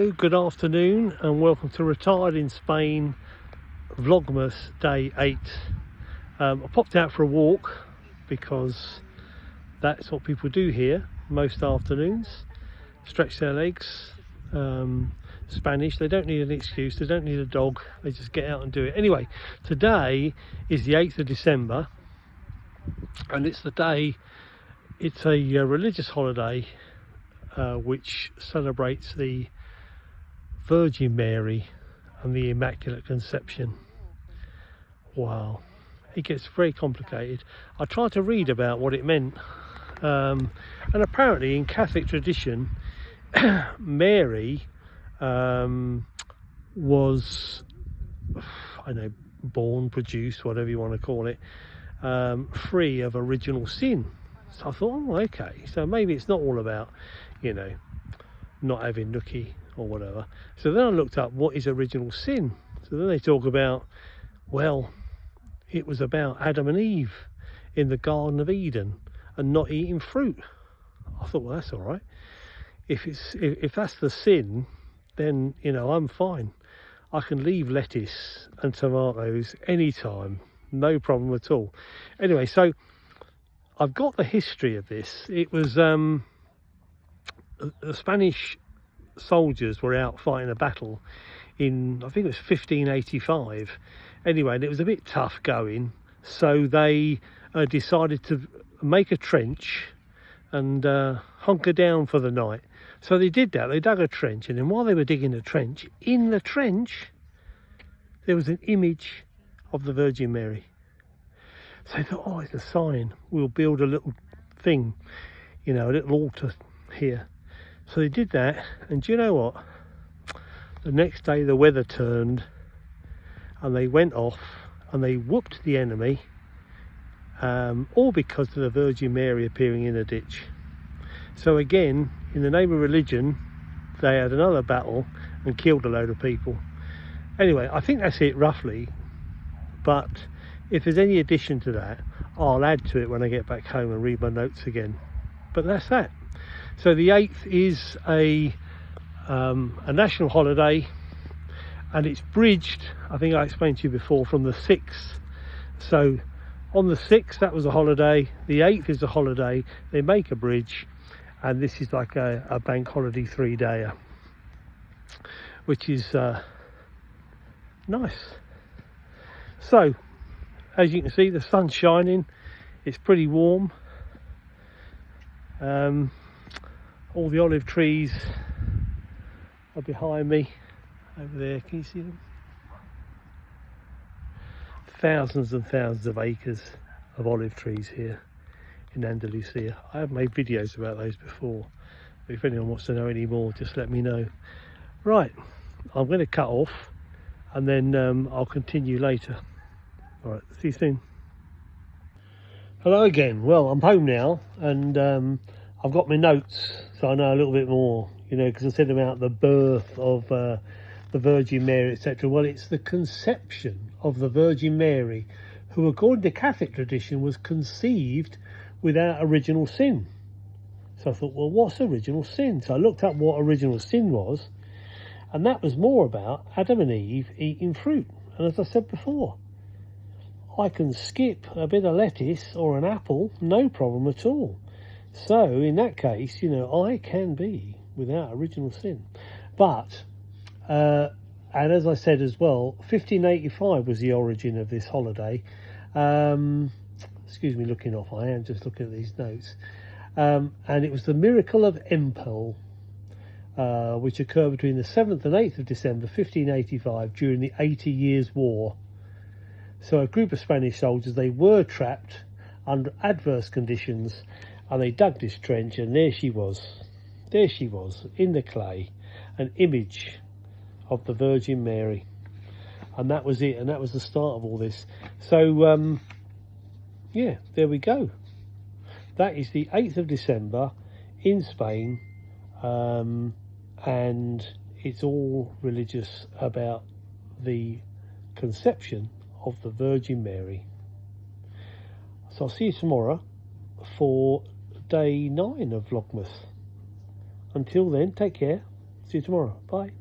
Hello, good afternoon and welcome to Retired in Spain Vlogmas day 8. I popped out for a walk because that's what people do here most afternoons. Stretch their legs. Spanish, they don't need an excuse, they don't need a dog, they just get out and do it. Anyway, today is the 8th of December and it's the day, it's a religious holiday which celebrates the Virgin Mary and the Immaculate Conception. Wow, it gets very complicated. I tried to read about what it meant, and apparently in Catholic tradition Mary was, I know, born, produced, whatever you want to call it, free of original sin. So I thought, oh, okay, so maybe it's not all about, you know, not having nookie or whatever. So then I looked up what is original sin. So then they talk about, well, it was about Adam and Eve in the Garden of Eden and not eating fruit. I thought, well, that's all right. If that's the sin, then, you know, I'm fine. I can leave lettuce and tomatoes anytime, no problem at all. Anyway, so I've got the history of this. It was the Spanish soldiers were out fighting a battle in, I think it was 1585. Anyway, and it was a bit tough going, so they decided to make a trench and hunker down for the night. So they did that. They dug a trench, and then while they were digging the trench, in the trench there was an image of the Virgin Mary. So they thought, oh, it's a sign, we'll build a little thing, you know, a little altar here. So they did that, and do you know what? The next day the weather turned and they went off and they whooped the enemy, all because of the Virgin Mary appearing in a ditch. So again, in the name of religion, they had another battle and killed a load of people. Anyway, I think that's it roughly, but if there's any addition to that, I'll add to it when I get back home and read my notes again. But that's that. So the 8th is a national holiday, and it's bridged, I think I explained to you before, from the 6th. So on the 6th, that was a holiday. The 8th is a holiday. They make a bridge, and this is like a bank holiday 3-dayer, which is nice. So as you can see, the sun's shining, it's pretty warm. All the olive trees are behind me over there, can you see them? Thousands and thousands of acres of olive trees here in Andalusia. I have made videos about those before, but if anyone wants to know any more, just let me know. Right, I'm going to cut off and then I'll continue later. All right, see you soon. Hello again. Well, I'm home now, and I've got my notes, so I know a little bit more, you know, because I said about the birth of the Virgin Mary, etc. Well, it's the conception of the Virgin Mary, who, according to Catholic tradition, was conceived without original sin. So I thought, well, what's original sin? So I looked up what original sin was, and that was more about Adam and Eve eating fruit. And as I said before, I can skip a bit of lettuce or an apple, no problem at all. So in that case, you know, I can be without original sin. But, and as I said as well, 1585 was the origin of this holiday. Excuse me looking off, I am just looking at these notes. And it was the miracle of Empel, which occurred between the 7th and 8th of December 1585 during the 80 Years' War. So a group of Spanish soldiers, they were trapped under adverse conditions, and they dug this trench, and there she was in the clay, an image of the Virgin Mary. And that was it, and that was the start of all this. So yeah, there we go. That is the 8th of December in Spain, and it's all religious about the conception of the Virgin Mary. So I'll see you tomorrow for day 9 of Vlogmas. Until then, take care. See you tomorrow. Bye.